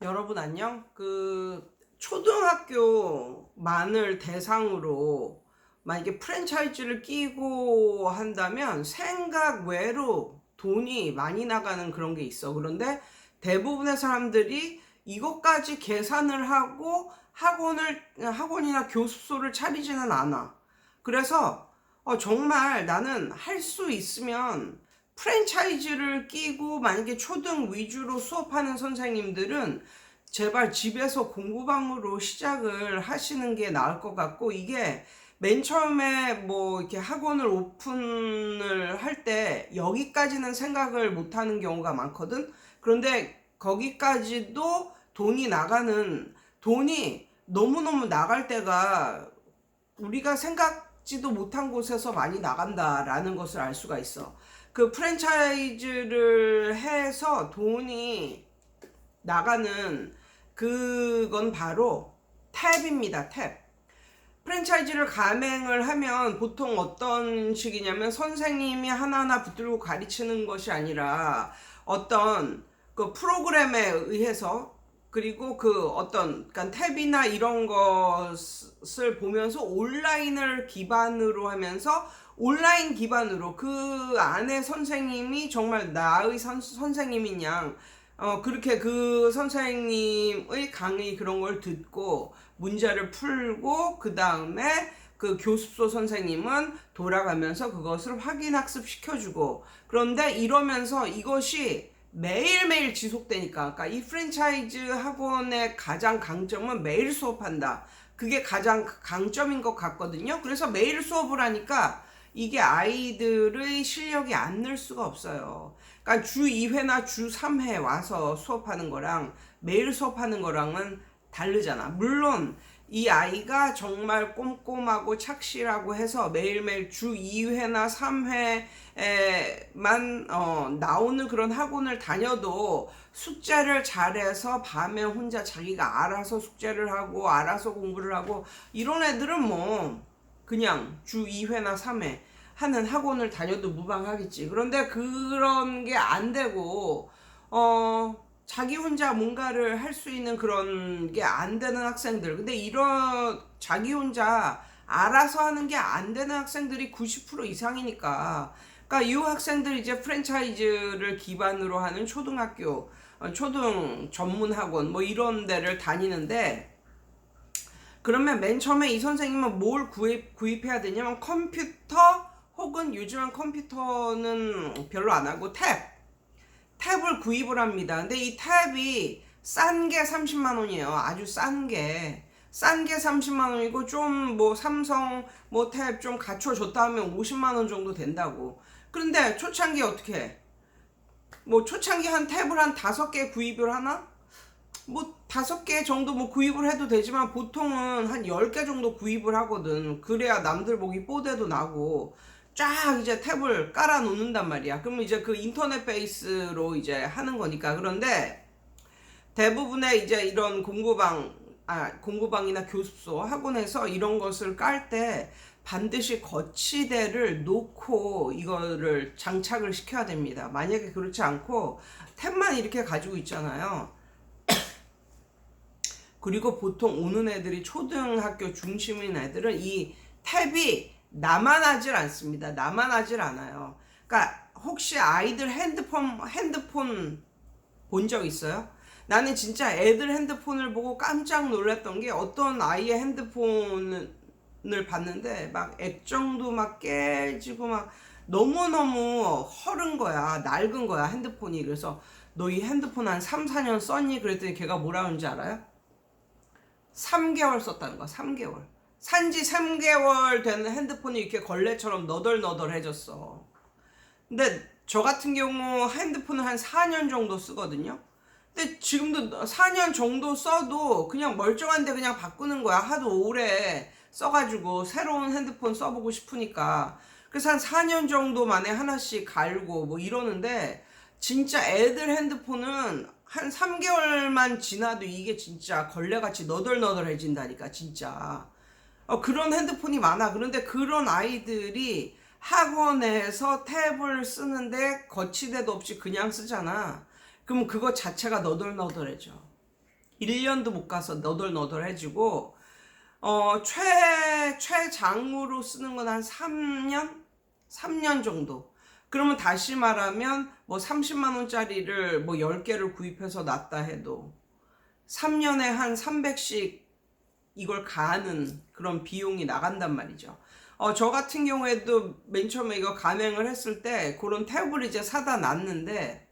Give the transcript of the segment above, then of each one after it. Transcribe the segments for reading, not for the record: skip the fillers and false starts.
여러분 안녕? 초등학교만을 대상으로 만약에 프랜차이즈를 끼고 한다면 생각 외로 돈이 많이 나가는 그런 게 있어. 그런데 대부분의 사람들이 이것까지 계산을 하고 학원이나 교습소를 차리지는 않아. 그래서 정말 나는 할 수 있으면 프랜차이즈를 끼고 만약에 초등 위주로 수업하는 선생님들은 제발 집에서 공부방으로 시작을 하시는 게 나을 것 같고, 이게 맨 처음에 뭐 이렇게 학원을 오픈을 할 때 여기까지는 생각을 못 하는 경우가 많거든. 그런데 거기까지도 돈이 너무너무 나갈 때가 우리가 생각지도 못한 곳에서 많이 나간다라는 것을 알 수가 있어. 그 프랜차이즈를 해서 돈이 나가는 그건 바로 탭입니다. 탭. 프랜차이즈를 가맹을 하면 보통 어떤 식이냐면 선생님이 하나하나 붙들고 가르치는 것이 아니라 어떤 그 프로그램에 의해서, 그리고 그 어떤 그러니까 탭이나 이런 것을 보면서 온라인을 기반으로 하면서 온라인 기반으로 그 안에 선생님이 정말 나의 선생님인 양 그렇게 그 선생님의 강의 그런 걸 듣고 문제를 풀고, 그 다음에 그 교습소 선생님은 돌아가면서 그것을 확인 학습 시켜주고, 그런데 이러면서 이것이 매일매일 지속되니까, 그러니까 이 프랜차이즈 학원의 가장 강점은 매일 수업한다. 그게 가장 강점인 것 같거든요. 그래서 매일 수업을 하니까 이게 아이들의 실력이 안 늘 수가 없어요. 그러니까 주 2회나 주 3회 와서 수업하는 거랑 매일 수업하는 거랑은 다르잖아. 물론 이 아이가 정말 꼼꼼하고 착실하고 해서 매일매일 주 2회나 3회만 나오는 그런 학원을 다녀도 숙제를 잘해서 밤에 혼자 자기가 알아서 숙제를 하고 알아서 공부를 하고 이런 애들은 뭐 그냥 주 2회나 3회 하는 학원을 다녀도 무방하겠지. 그런데 그런 게 안 되고 자기 혼자 뭔가를 할 수 있는 그런 게 안 되는 학생들. 근데 이런 자기 혼자 알아서 하는 게 안 되는 학생들이 90% 이상이니까. 그러니까 이 학생들이 이제 프랜차이즈를 기반으로 하는 초등학교, 초등 전문 학원 뭐 이런 데를 다니는데, 그러면 맨 처음에 이 선생님은 뭘 구입해야 되냐면 컴퓨터, 혹은 요즘은 컴퓨터는 별로 안 하고 탭을 구입을 합니다. 근데 이 탭이 싼 게 30만 원이에요. 아주 싼 게 30만 원이고, 좀 뭐 삼성 뭐 탭 좀 갖춰줬다 하면 50만 원 정도 된다고. 그런데 초창기 어떻게 해? 뭐 초창기 한 탭을 한 5개 구입을 하나? 뭐 5개 정도 뭐 구입을 해도 되지만 보통은 한 10개 정도 구입을 하거든. 그래야 남들 보기 뽀대도 나고 쫙 이제 탭을 깔아 놓는단 말이야. 그러면 이제 그 인터넷 베이스로 이제 하는 거니까. 그런데 대부분의 이제 이런 공부방이나 교습소, 학원에서 이런 것을 깔 때 반드시 거치대를 놓고 이거를 장착을 시켜야 됩니다. 만약에 그렇지 않고 탭만 이렇게 가지고 있잖아요. 그리고 보통 오는 애들이 초등학교 중심인 애들은 이 탭이 나만하질 않습니다. 나만하질 않아요. 그러니까 혹시 아이들 핸드폰 본 적 있어요? 나는 진짜 애들 핸드폰을 보고 깜짝 놀랐던 게, 어떤 아이의 핸드폰을 봤는데 막 액정도 막 깨지고 막 너무너무 허른 거야. 낡은 거야 핸드폰이. 그래서 너 이 핸드폰 한 3, 4년 썼니? 그랬더니 걔가 뭐라 그러는지 알아요? 3개월 썼다는 거야. 3개월. 산지 3개월 된 핸드폰이 이렇게 걸레처럼 너덜너덜해졌어. 근데 저 같은 경우 핸드폰을 한 4년 정도 쓰거든요. 근데 지금도 4년 정도 써도 그냥 멀쩡한데 그냥 바꾸는 거야. 하도 오래 써가지고 새로운 핸드폰 써보고 싶으니까. 그래서 한 4년 정도 만에 하나씩 갈고 뭐 이러는데, 진짜 애들 핸드폰은 한 3개월만 지나도 이게 진짜 걸레같이 너덜너덜해진다니까 진짜. 그런 핸드폰이 많아. 그런데 그런 아이들이 학원에서 탭을 쓰는데 거치대도 없이 그냥 쓰잖아. 그럼 그거 자체가 너덜너덜해져. 1년도 못 가서 너덜너덜해지고 최장으로 쓰는 건 한 3년? 3년 정도. 그러면 다시 말하면 뭐 30만 원짜리를 뭐 10개를 구입해서 놨다 해도 3년에 한 300씩 이걸 가하는 그런 비용이 나간단 말이죠. 저 같은 경우에도 맨 처음에 이거 간행을 했을 때 그런 탭을 이제 사다 놨는데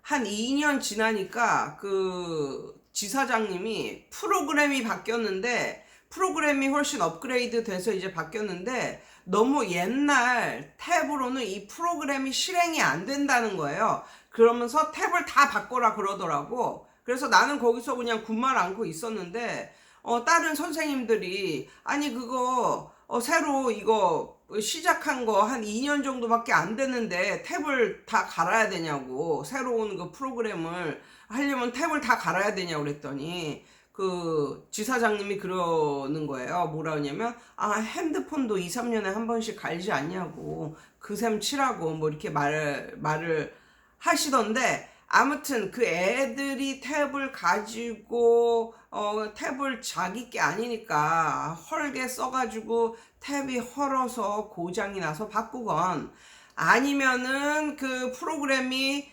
한 2년 지나니까 그 지사장님이 프로그램이 바뀌었는데 프로그램이 훨씬 업그레이드 돼서 이제 바뀌었는데 너무 옛날 탭으로는 이 프로그램이 실행이 안 된다는 거예요. 그러면서 탭을 다 바꿔라 그러더라고. 그래서 나는 거기서 그냥 군말 안고 있었는데 다른 선생님들이 아니 그거 새로 이거 시작한 거 한 2년 정도밖에 안 됐는데 탭을 다 갈아야 되냐고, 새로운 그 프로그램을 하려면 탭을 다 갈아야 되냐고 그랬더니 그 지사장님이 그러는 거예요. 뭐라 하냐면 핸드폰도 2, 3년에 한 번씩 갈지 않냐고, 그 셈 치라고 뭐 이렇게 말을 하시던데, 아무튼 그 애들이 탭을 가지고 탭을 자기 게 아니니까 헐게 써가지고 탭이 헐어서 고장이 나서 바꾸건, 아니면은 그 프로그램이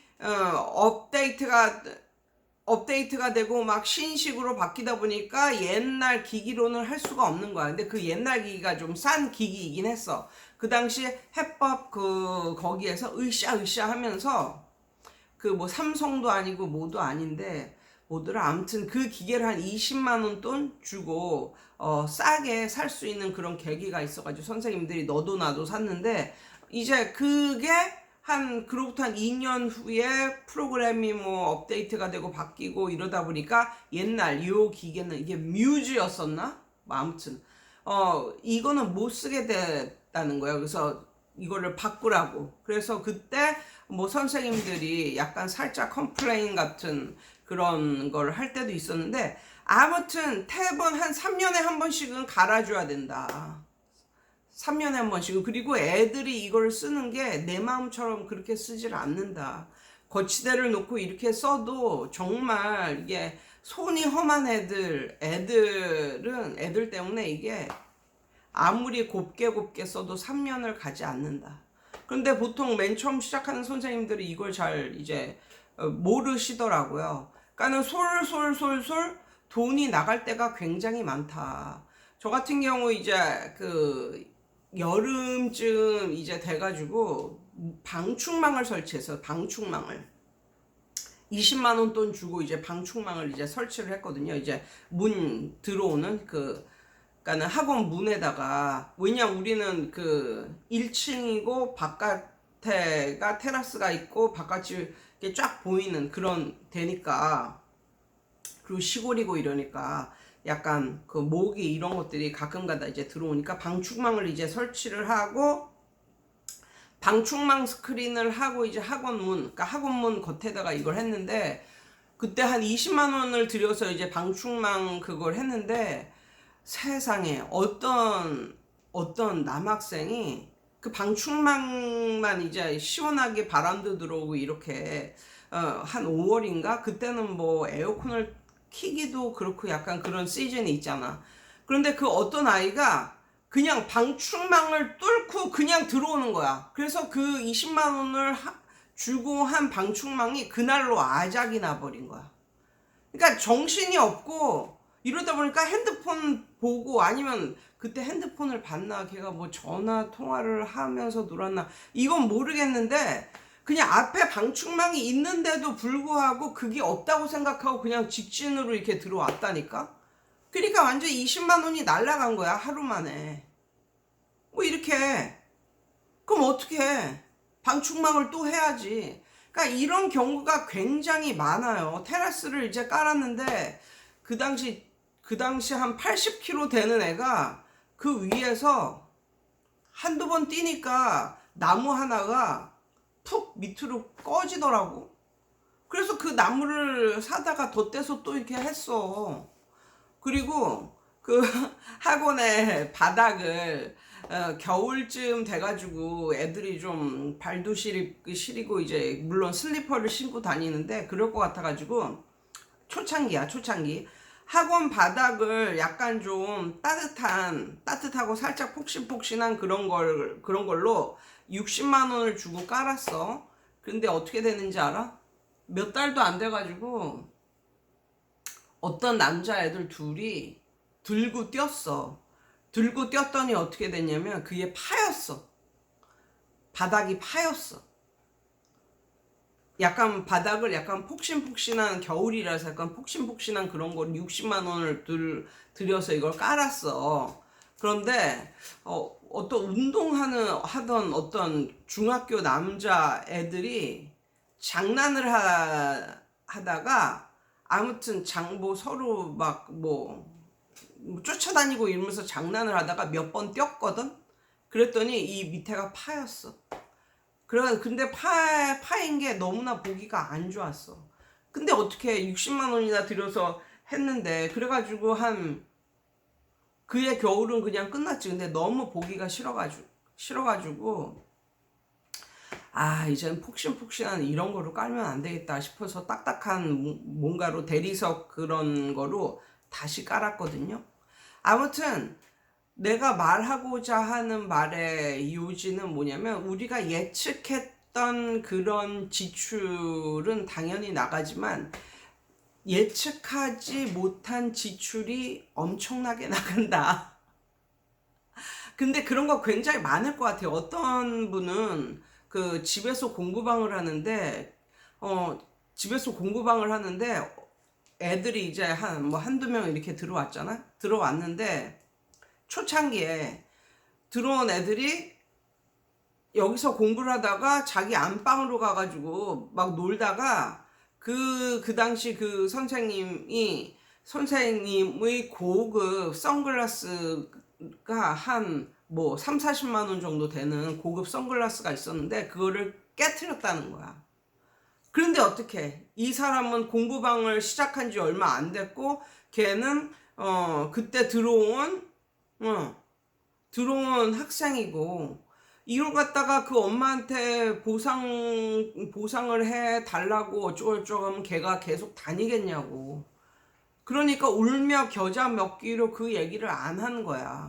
업데이트가 되고 막 신식으로 바뀌다 보니까 옛날 기기로는 할 수가 없는 거야. 근데 그 옛날 기기가 좀 싼 기기이긴 했어. 그 당시에 해법 거기에서 으쌰으쌰 하면서 그 뭐 삼성도 아니고 뭐도 아닌데 뭐더라, 아무튼 그 기계를 한 20만 원 돈 주고 싸게 살 수 있는 그런 계기가 있어가지고 선생님들이 너도 나도 샀는데, 이제 그게 그로부터 한 2년 후에 프로그램이 뭐 업데이트가 되고 바뀌고 이러다 보니까 옛날 요 기계는 이게 뮤즈였었나? 뭐 아무튼 이거는 못 쓰게 됐다는 거예요. 그래서 이거를 바꾸라고. 그래서 그때 뭐 선생님들이 약간 살짝 컴플레인 같은 그런 걸 할 때도 있었는데, 아무튼 탭은 한 3년에 한 번씩은 갈아줘야 된다. 3년에 한 번씩은. 그리고 애들이 이걸 쓰는 게 내 마음처럼 그렇게 쓰질 않는다. 거치대를 놓고 이렇게 써도 정말 이게 손이 험한 애들은 애들 때문에 이게 아무리 곱게 써도 3년을 가지 않는다. 그런데 보통 맨 처음 시작하는 선생님들이 이걸 잘 이제 모르시더라고요. 그러니까는 솔솔솔솔 돈이 나갈 때가 굉장히 많다. 저 같은 경우 이제 그 여름쯤 이제 돼가지고 방충망을 설치해서 20만 원 돈 주고 이제 방충망을 이제 설치를 했거든요. 이제 문 들어오는 그러니까는 학원 문에다가, 왜냐 우리는 그 1층이고 바깥에가 테라스가 있고 바깥이 이렇게 쫙 보이는 그런 데니까, 그리고 시골이고 이러니까 약간 그 모기 이런 것들이 가끔가다 이제 들어오니까 방충망을 이제 설치를 하고 방충망 스크린을 하고 이제 그러니까 학원문 겉에다가 이걸 했는데, 그때 한 20만 원을 들여서 이제 방충망 그걸 했는데, 세상에 어떤 남학생이 그 방충망만 이제 시원하게 바람도 들어오고 이렇게 한 5월인가 그때는 뭐 에어컨을 키기도 그렇고 약간 그런 시즌이 있잖아. 그런데 그 어떤 아이가 그냥 방충망을 뚫고 그냥 들어오는 거야. 그래서 그 20만 원을 주고 한 방충망이 그날로 아작이 나버린 거야. 그러니까 정신이 없고 이러다 보니까 핸드폰 보고, 아니면 그때 핸드폰을 봤나, 걔가 뭐 전화 통화를 하면서 놀았나 이건 모르겠는데, 그냥 앞에 방충망이 있는데도 불구하고 그게 없다고 생각하고 그냥 직진으로 이렇게 들어왔다니까. 그러니까 완전 20만 원이 날라간 거야, 하루 만에. 뭐 이렇게. 그럼 어떻게 해? 방충망을 또 해야지. 그러니까 이런 경우가 굉장히 많아요. 테라스를 이제 깔았는데 그 당시 한 80kg 되는 애가 그 위에서 한두 번 뛰니까 나무 하나가 푹 밑으로 꺼지더라고. 그래서 그 나무를 사다가 덧대서 또 이렇게 했어. 그리고 그 학원의 바닥을 겨울쯤 돼가지고 애들이 좀 발도 시리고 이제 물론 슬리퍼를 신고 다니는데 그럴 것 같아가지고 초창기야, 초창기. 학원 바닥을 약간 좀 따뜻하고 살짝 폭신폭신한 그런 걸로 60만 원을 주고 깔았어. 근데 어떻게 되는지 알아? 몇 달도 안 돼가지고 어떤 남자애들 둘이 들고 뛰었어. 들고 뛰었더니 어떻게 됐냐면 그게 파였어. 바닥이 파였어. 약간 바닥을 약간 폭신폭신한 겨울이라서 약간 폭신폭신한 그런 걸 60만 원을 들여서 이걸 깔았어. 그런데 어떤 하던 어떤 중학교 남자 애들이 장난을 하다가 아무튼 장보 서로 막뭐 쫓아다니고 이러면서 장난을 하다가 몇 번 뛰었거든. 그랬더니 이 밑에가 파였어. 근데 파인 게 너무나 보기가 안 좋았어. 근데 어떻게 60만 원이나 들여서 했는데, 그래가지고 그의 겨울은 그냥 끝났지. 근데 너무 보기가 싫어가지고, 이젠 폭신폭신한 이런 거로 깔면 안 되겠다 싶어서 딱딱한 뭔가로 대리석 그런 거로 다시 깔았거든요. 아무튼, 내가 말하고자 하는 말의 요지는 뭐냐면, 우리가 예측했던 그런 지출은 당연히 나가지만 예측하지 못한 지출이 엄청나게 나간다. 근데 그런 거 굉장히 많을 것 같아요. 어떤 분은 그 집에서 공부방을 하는데 집에서 공부방을 하는데 애들이 이제 한두 명 이렇게 들어왔는데 초창기에 들어온 애들이 여기서 공부를 하다가 자기 안방으로 가가지고 막 놀다가 그 당시 그 선생님의 고급 선글라스가 한 3, 40만 원 정도 되는 고급 선글라스가 있었는데 그거를 깨트렸다는 거야. 그런데 어떻게 이 사람은 공부방을 시작한 지 얼마 안 됐고 걔는 그때 들어온 학생이고 이걸 갖다가 그 엄마한테 보상을 해 달라고 어쩌고저쩌고 하면 걔가 계속 다니겠냐고. 그러니까 울며 겨자 먹기로 그 얘기를 안 하는 거야.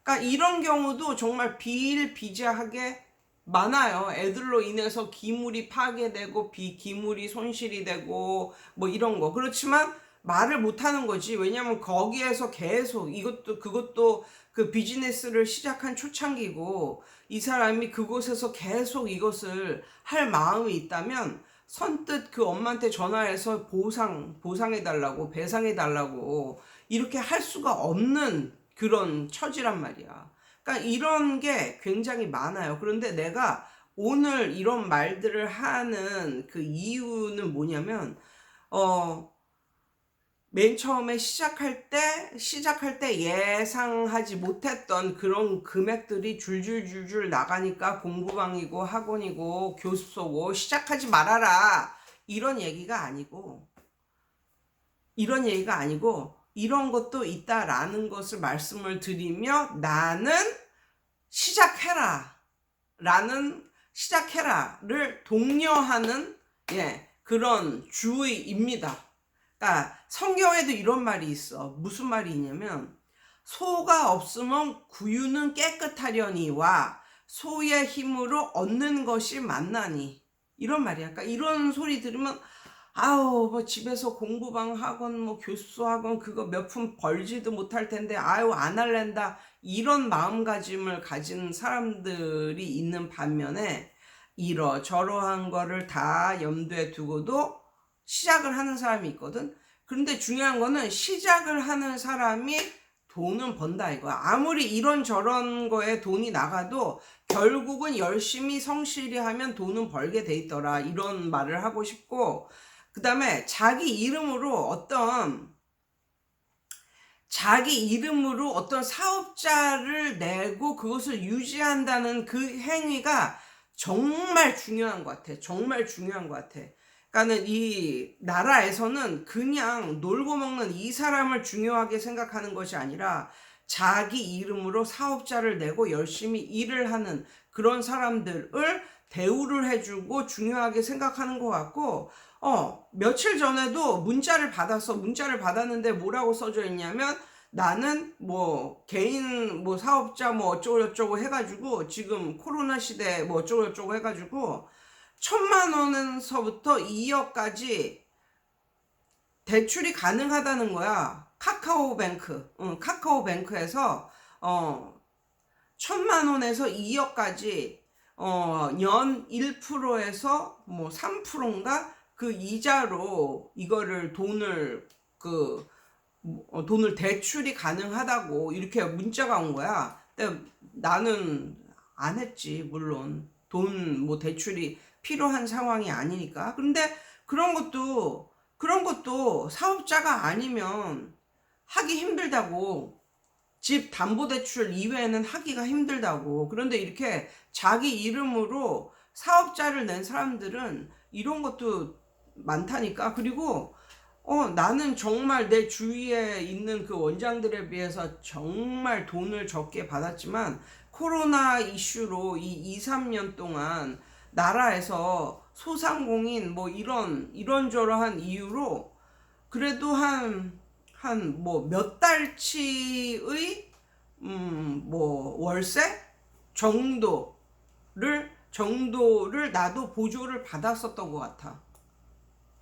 그러니까 이런 경우도 정말 비일비재하게 많아요. 애들로 인해서 기물이 파괴되고 기물이 손실이 되고 뭐 이런 거. 그렇지만 말을 못 하는 거지. 왜냐면 거기에서 계속 그것도 그 비즈니스를 시작한 초창기고 이 사람이 그곳에서 계속 이것을 할 마음이 있다면 선뜻 그 엄마한테 전화해서 보상해달라고 배상해달라고 이렇게 할 수가 없는 그런 처지란 말이야. 그러니까 이런 게 굉장히 많아요. 그런데 내가 오늘 이런 말들을 하는 그 이유는 뭐냐면 맨 처음에 시작할 때 예상하지 못했던 그런 금액들이 줄줄줄줄 나가니까 공부방이고 학원이고 교습소고 시작하지 말아라 이런 얘기가 아니고 이런 것도 있다라는 것을 말씀을 드리며 나는 시작해라를 독려하는 그런 주의입니다. 그러니까 성경에도 이런 말이 있어. 무슨 말이 있냐면 소가 없으면 구유는 깨끗하려니와 소의 힘으로 얻는 것이 만나니 이런 말이야. 그러니까 이런 소리 들으면 집에서 공부방 학원 교습소 학원 그거 몇 푼 벌지도 못할 텐데 안 할랜다 이런 마음가짐을 가진 사람들이 있는 반면에 이러저러한 거를 다 염두에 두고도 시작을 하는 사람이 있거든. 그런데 중요한 거는 시작을 하는 사람이 돈은 번다 이거야. 아무리 이런저런 거에 돈이 나가도 결국은 열심히 성실히 하면 돈은 벌게 돼 있더라 이런 말을 하고 싶고, 그 다음에 자기 이름으로 어떤 사업자를 내고 그것을 유지한다는 그 행위가 정말 중요한 것 같아. 정말 중요한 것 같아. 그러니까는 이 나라에서는 그냥 놀고 먹는 이 사람을 중요하게 생각하는 것이 아니라 자기 이름으로 사업자를 내고 열심히 일을 하는 그런 사람들을 대우를 해주고 중요하게 생각하는 것 같고, 며칠 전에도 문자를 받았는데 뭐라고 써져 있냐면, 나는 뭐 개인 뭐 사업자 뭐 어쩌고저쩌고 해가지고, 지금 코로나 시대에 뭐 어쩌고저쩌고 해가지고 1,000만 원에서부터 2억까지 대출이 가능하다는 거야. 카카오뱅크에서 1,000만 원에서 2억까지 연 1%에서 뭐 3%인가 그 이자로 이거를 돈을 대출이 가능하다고 이렇게 문자가 온 거야. 근데 나는 안 했지, 물론. 돈 뭐 대출이 필요한 상황이 아니니까. 근데 그런 것도 사업자가 아니면 하기 힘들다고. 집 담보대출 이외에는 하기가 힘들다고. 그런데 이렇게 자기 이름으로 사업자를 낸 사람들은 이런 것도 많다니까. 그리고 나는 정말 내 주위에 있는 그 원장들에 비해서 정말 돈을 적게 받았지만, 코로나 이슈로 이 2, 3년 동안 나라에서 소상공인 뭐 이런저런한 이유로 그래도 한 뭐 몇 달치의 뭐 월세 정도를 나도 보조를 받았었던 것 같아.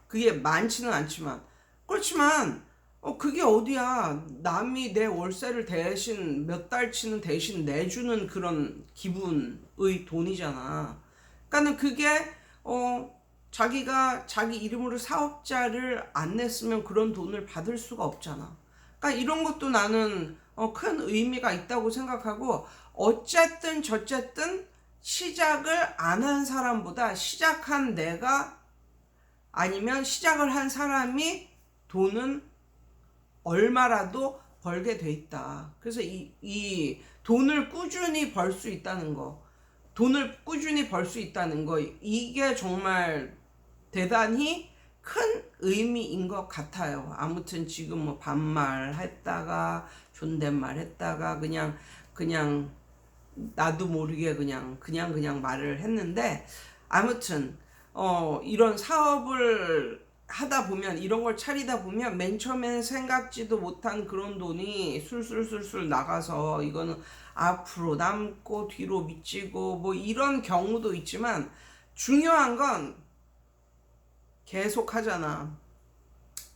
그게 많지는 않지만. 그렇지만 그게 어디야. 남이 내 월세를 대신 몇 달치는 대신 내주는 그런 기분의 돈이잖아. 그러니까는 그게 자기가 자기 이름으로 사업자를 안 냈으면 그런 돈을 받을 수가 없잖아. 그러니까 이런 것도 나는 큰 의미가 있다고 생각하고, 어쨌든 저쨌든 시작을 안 한 사람보다 시작한 내가, 아니면 시작을 한 사람이 돈은 얼마라도 벌게 돼 있다. 그래서 이 돈을 꾸준히 벌 수 있다는 거, 이게 정말 대단히 큰 의미인 것 같아요. 아무튼 지금 뭐 반말 했다가 존댓말 했다가 그냥 나도 모르게 그냥 말을 했는데, 아무튼 이런 사업을 하다 보면, 이런 걸 차리다 보면 맨 처음엔 생각지도 못한 그런 돈이 술술술술 나가서 이거는 앞으로 남고 뒤로 미치고 뭐 이런 경우도 있지만, 중요한 건 계속 하잖아.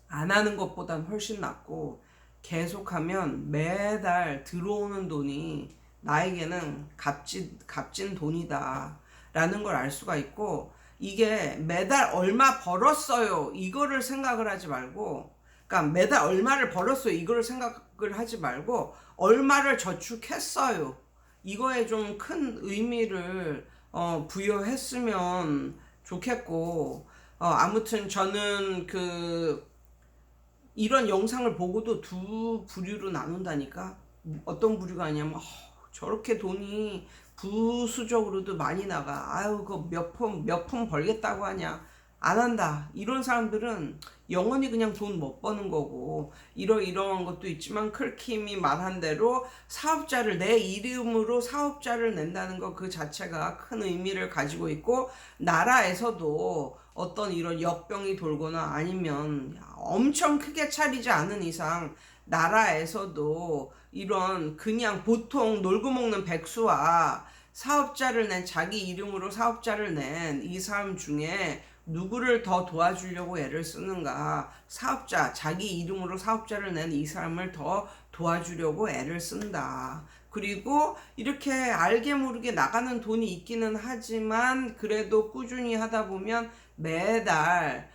안 하는 것보단 훨씬 낫고, 계속하면 매달 들어오는 돈이 나에게는 값진 돈이다 라는 걸 알 수가 있고, 이게 매달 얼마 벌었어요 이거를 생각을 하지 말고, 그러니까 매달 얼마를 벌었어요 이거를 생각을 하지 말고, 얼마를 저축했어요 이거에 좀 큰 의미를 부여했으면 좋겠고, 아무튼 저는 이런 영상을 보고도 두 부류로 나눈다니까. 어떤 부류가 아니냐면, 저렇게 돈이 부수적으로도 많이 나가. 아유, 그 몇 푼 벌겠다고 하냐. 안 한다. 이런 사람들은 영원히 그냥 돈 못 버는 거고, 이러한 것도 있지만, 클킴이 말한 대로 사업자를, 내 이름으로 사업자를 낸다는 것 그 자체가 큰 의미를 가지고 있고, 나라에서도 어떤 이런 역병이 돌거나 아니면 엄청 크게 차리지 않은 이상, 나라에서도 이런 그냥 보통 놀고 먹는 백수와 사업자를 낸, 자기 이름으로 사업자를 낸 이 사람 중에 누구를 더 도와주려고 애를 쓰는가? 자기 이름으로 사업자를 낸 이 사람을 더 도와주려고 애를 쓴다. 그리고 이렇게 알게 모르게 나가는 돈이 있기는 하지만, 그래도 꾸준히 하다 보면 매달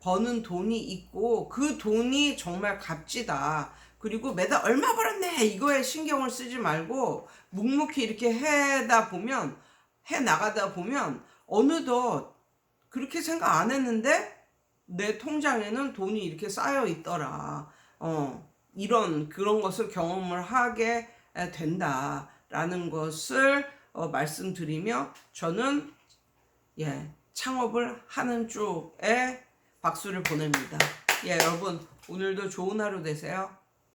버는 돈이 있고, 그 돈이 정말 값지다. 그리고 매달 얼마 벌었네 이거에 신경을 쓰지 말고, 묵묵히 이렇게 해 나가다 보면 어느덧 그렇게 생각 안 했는데 내 통장에는 돈이 이렇게 쌓여 있더라. 그런 것을 경험을 하게 된다라는 것을 말씀드리며, 저는 창업을 하는 쪽에 박수를 보냅니다. 여러분, 오늘도 좋은 하루 되세요.